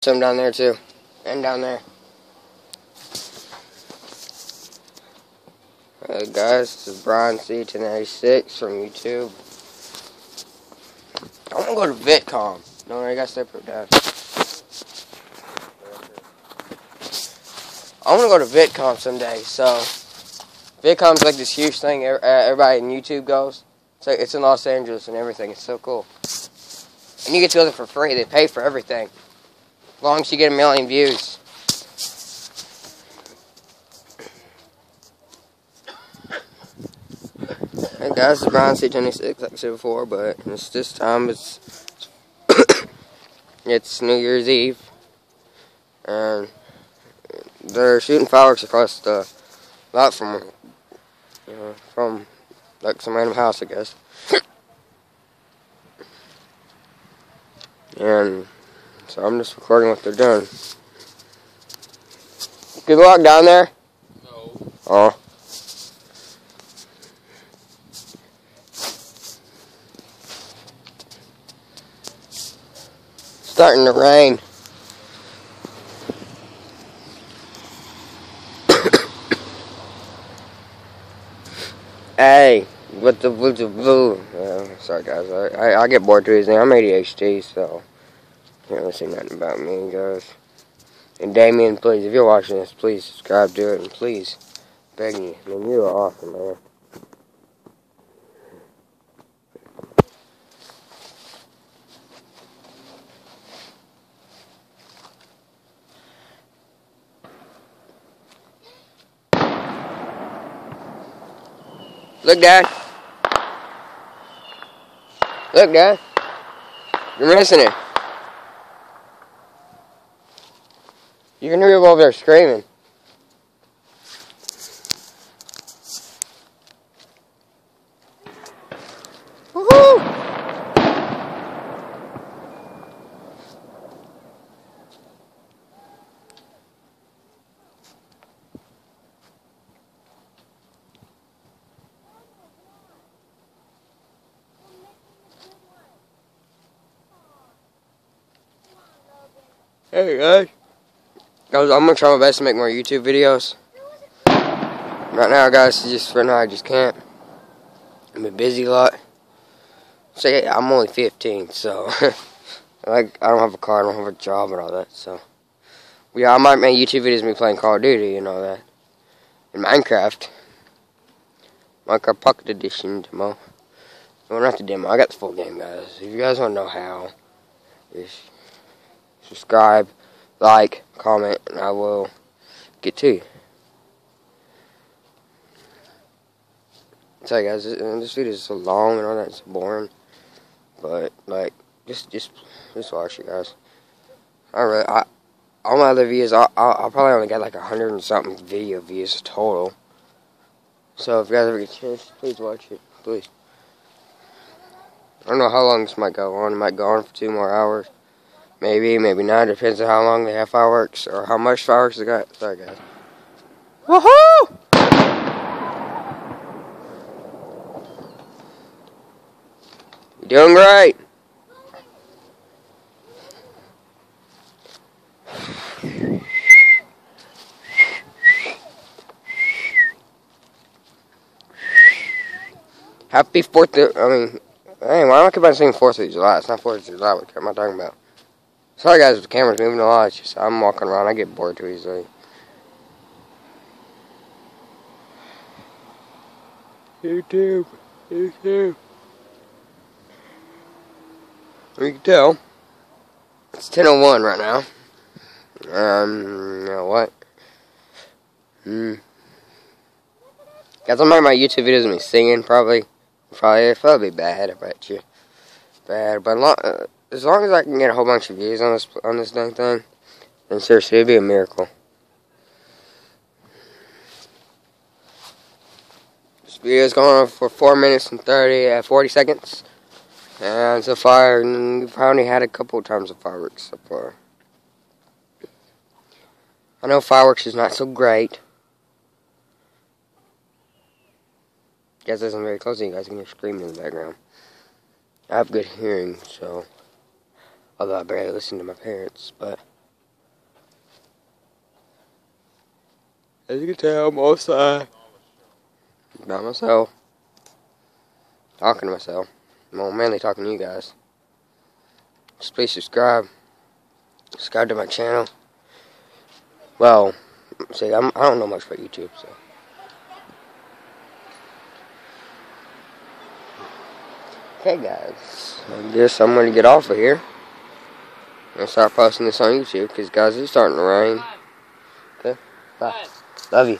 Some down there too, and down there. Hey guys, this is Brian C1086 from YouTube. I want to go to VidCon. No, I got to stay put down. I want to go to VidCon someday. So, VidCon's like this huge thing. Everybody in YouTube goes. It's in Los Angeles and everything. It's so cool. And you get to go there for free. They pay for everything. As long as you get 1 million views. Hey guys, this is Brian C1086, like I said before, but this time it's it's New Year's Eve, and they're shooting fireworks across the lot from like some random house, I guess. And so I'm just recording what they're doing. Good luck down there. No. Oh. Starting to rain. Hey, with the blue. Sorry guys, I get bored too easily. I'm ADHD, so can't really say nothing about me, guys. And Damien, please, if you're watching this, please subscribe to it, and please, begging you. I mean, you are awesome, man. Look, Dad. Look, Dad. You're missing it. You can hear people over there screaming. Woohoo! Hey guys. I'm gonna try my best to make more YouTube videos. Right now, guys, I just can't. I'm busy a lot. So yeah, I'm only 15, so I don't have a car, I don't have a job and all that. So yeah, I might make YouTube videos of me playing Call of Duty and all that. And Minecraft Pocket Edition demo. Well, not the demo. I got the full game, guys. If you guys want to know how, just subscribe, like, comment, and I will get to you. Sorry guys, this video is so long and all that, it's so boring. But like, just watch it, guys. All my other videos, I'll probably only get like 100 and something video views total. So if you guys ever get a chance, please watch it, please. I don't know how long this might go on. It might go on for 2 more hours. Maybe not. Depends on how long they have fireworks or how much fireworks they got. Sorry, guys. Woohoo! You're doing great. Happy 4th of, hey, why am I keep on saying 4th of July? It's not 4th of July. What am I talking about? Sorry guys, the camera's moving a lot. It's just, I'm walking around. I get bored too easily. YouTube. You can tell. It's 10:01 right now. You know what? Guys, I'm making my YouTube videos of me singing, probably. It'll probably be bad, I bet you. Bad, but as long as I can get a whole bunch of views on this dang thing, then seriously, it'd be a miracle. This video's going on for 4 minutes and 40 seconds. And so far, we've only had a couple of times of fireworks so far. I know fireworks is not so great. Guys, listen very closely. You guys can hear screaming in the background. I have good hearing, so although I barely listen to my parents, but As you can tell, I'm outside by myself, talking to myself. I'm mainly talking to you guys. Just please subscribe. Subscribe to my channel. Well, see, I don't know much about YouTube, so. Okay, guys. I guess I'm going to get off of here and start posting this on YouTube because, guys, it's starting to rain. Okay? Bye. Love you.